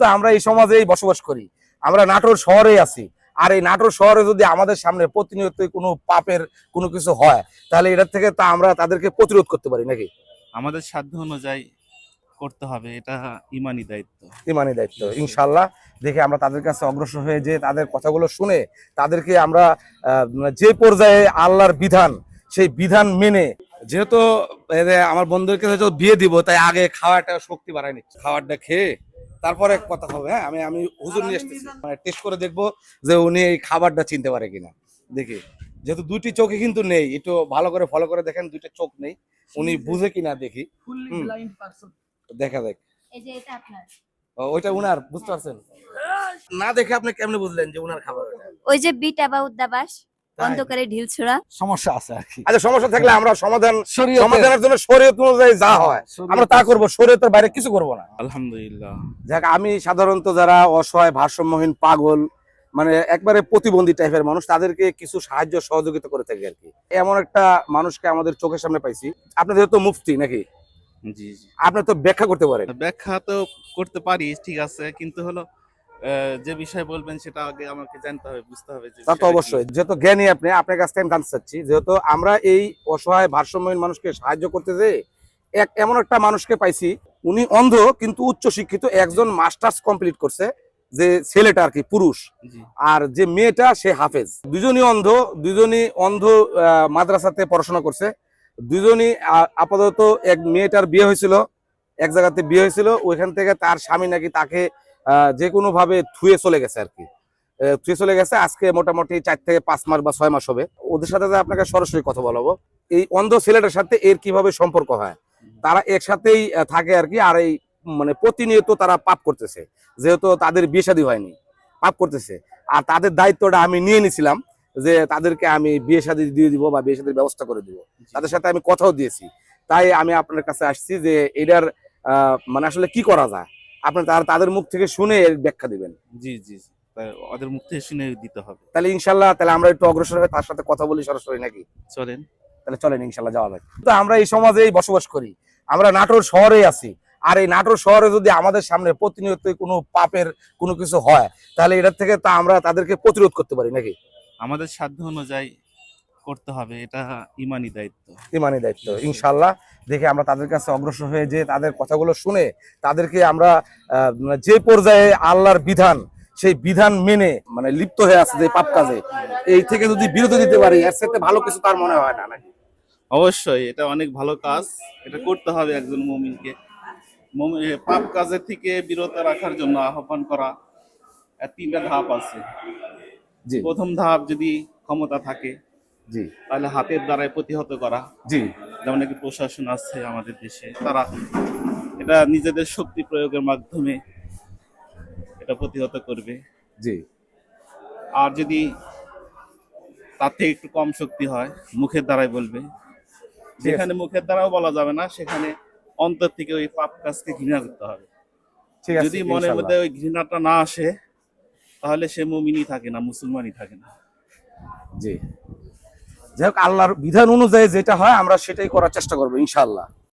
তো আমরা এই সমাজেই বসবাস করি, আমরা নাটোর শহরে আছি। আর এই নাটোর শহরে যদি আমাদের সামনে প্রতিনিয়ত কোনো পাপের কোনো কিছু হয়, তাহলে এটার থেকে তা আমরা তাদেরকে প্রতিরোধ করতে পারি নাকি? আমাদের সাধ্য অনুযায়ী করতে হবে, এটা ইমানি দায়িত্ব। ইমানি দায়িত্ব। ইনশাল্লাহ দেখে আমরা তাদের কাছে অগ্রসর হয়ে যে তাদের কথাগুলো শুনে তাদেরকে আমরা যে পর্যায়ে আল্লাহর বিধান, সেই বিধান মেনে, যেহেতু আমার বন্ধুদেরকে যেহেতু বিয়ে দিব, তাই আগে খাওয়াটা শক্তি বাড়ায় নিচ্ছি। খাবারটা খেয়ে তারপরে কথা হবে। হ্যাঁ, আমি হুজুর নিয়ে এসেছি, মানে টেস্ট করে দেখবো যে উনি এই খাবারটা চিনতে পারে কিনা। দেখি, যেহেতু দুইটি চোখে কিন্তু নেই, একটু ভালো করে ফলো করে দেখেন, দুইটা চোখ নেই, উনি বুঝে কিনা দেখি। দেখা যাক। এই যে এটা আপনার, ওইটা উনার, বুঝতে পারছেন? না দেখে আপনি কেমনে বুঝলেন যে উনার খাবার? ওই যে বিট অ্যাবাউট দা বাস, অন্ধকারে ঢিল ছোড়া। সমস্যা আছে আর কি। আচ্ছা, সমস্যা থাকলে আমরা শরীয়তের- সমাধানের জন্য শরীয়ত অনুযায়ী যা হয় আমরা তা করব, শরীয়তের বাইরে কিছু করব না। আলহামদুলিল্লাহ। যাক, আমি সাধারণত যারা অসহায়, ভারসাম্যহীন, পাগল, মানে একবারে প্রতিবন্ধী টাইপের মানুষ, তাদেরকে কিছু সাহায্য সহযোগিতা করে থাকি আর কি। এমন একটা মানুষকে আমাদের চোখের সামনে পাইছি। আপনাদের তো মুফতি নাকি? জি জি, আপনি তো ব্যাখ্যা করতে পারেন। ব্যাখ্যা তো করতে পারি, ঠিক আছে, কিন্তু হলো যে বিষয় বলবেন সেটা আগে আমাকে জানতে হবে, বুঝতে হবে যে তা তো বিষয়টা কি। অবশ্যই, যেহেতু জ্ঞানী আপনি, আপনার কাছ থেকে আমি জানতে চাচ্ছি, যেহেতু আমরা এই অসহায় ভারসাম্যহীন মানুষকে সাহায্য করতে যে এমন একটা মানুষকে পাইছি, উনি অন্ধ কিন্তু উচ্চ শিক্ষিত, একজন মাস্টার্স কমপ্লিট করছে, যে ছেলেটা আর কি পুরুষ, জি আর যে মেয়েটা সে হাফেজ। দুজনই অন্ধ, মাদ্রাসাতে পড়াশোনা করছে। দুজনই আপাতত, এক মেয়েটার বিয়ে হয়েছিল, এক জায়গাতে বিয়ে হয়েছিল, ওইখান থেকে তার স্বামী নাকি তাকে যে কোনো ভাবে থুয়ে চলে গেছে আর কি। থুয়ে চলে গেছে, আজকে মোটামুটি 4 থেকে 5 মাস বা 6 মাস হবে। ওদের সাথে আপনাকে সরাসরি কথা বলাবো, এই অন্ধ ছেলেটার সাথে এর কিভাবে সম্পর্ক হয়। তারা একসাথেই থাকে আর কি। আর এই মানে প্রতিনিয়ত তারা পাপ করতেছে, যেহেতু তাদের বিয়ে শাদী হয়নি, পাপ করতেছে। আর তাদের দায়িত্বটা আমি নিয়ে নিছিলাম, যে তাদেরকে আমি বিয়ে শাদী দিয়ে দিব বা বিয়ে শাদীর ব্যবস্থা করে দিব। তাদের সাথে আমি কথাও দিয়েছি। তাই আমি আপনার কাছে আসছি যে এটার মানে আসলে কি করা যায়, আপনি তাদের মুখ থেকে শুনে এর ব্যাখ্যা দিবেন। জি জি জি, তাই ওদের মুখ থেকে শুনে দিতে হবে। তাহলে ইনশাল্লাহ, তাহলে আমরা একটু অগ্রসর হয়ে তার সাথে কথা বলি সরাসরি নাকি? চলেন। তাহলে চলেন, ইনশাল্লাহ যাওয়া যাক। তো আমরা এই সমাজেই বসবাস করি, আমরা নাটোর শহরে আছি। আর এই নাটোর শহরে যদি আমাদের সামনে প্রতিনিয়ত কোনো পাপের কোনো কিছু হয়, তাহলে এটার থেকে তা আমরা তাদেরকে প্রতিরোধ করতে পারি নাকি? আমাদের সাধ্য অনুযায়ী করতে হবে, এটা ইমানি দায়িত্ব। ইমানি দায়িত্ব। ইনশাল্লাহ দেখে আমরা তাদের কাছে অগ্রসর হয়ে যে তাদের কথাগুলো শুনে তাদেরকে আমরা যে পর্যায়ে আল্লাহর বিধান, সেই বিধান মেনে, মানে লিপ্ত হয়ে আছে যে পাপ কাজে, এই থেকে যদি বিরত দিতে পারি, এর সাথে ভালো কিছু তার মনে হয় না নাকি? অবশ্যই এটা অনেক ভালো কাজ, এটা করতে হবে একজন মুমিনকে। পাপ কাজের থেকে বিরত রাখার জন্য আহ্বান করা। আর 3টা ধাপ আছে। জি প্রথম ধাপ, যদি ক্ষমতা থাকে জি তাহলে হাতের দ্বারাই প্রতিহত করা। জি যেমন একটি প্রশাসন আছে আমাদের দেশে, তারা এটা নিজেদের শক্তি প্রয়োগের মাধ্যমে এটা প্রতিহত করবে। জি আর যদি তার থেকে একটু কম শক্তি হয়, মুখের দ্বারাই বলবে। যেখানে মুখের দ্বারাও বলা যাবে না, সেখানে অন্তর থেকে ওই পাপ কাজকে ঘৃণা করতে হবে। ঠিক আছে। যদি মনের মধ্যে ওই ঘৃণাটা না আসে, তাহলে সে মুমিনই থাকে না, মুসলমানই থাকে না। জি, যাই হোক, আল্লাহর বিধান অনুযায়ী যেটা হয় আমরা সেটাই করার চেষ্টা করবো ইনশাআল্লাহ।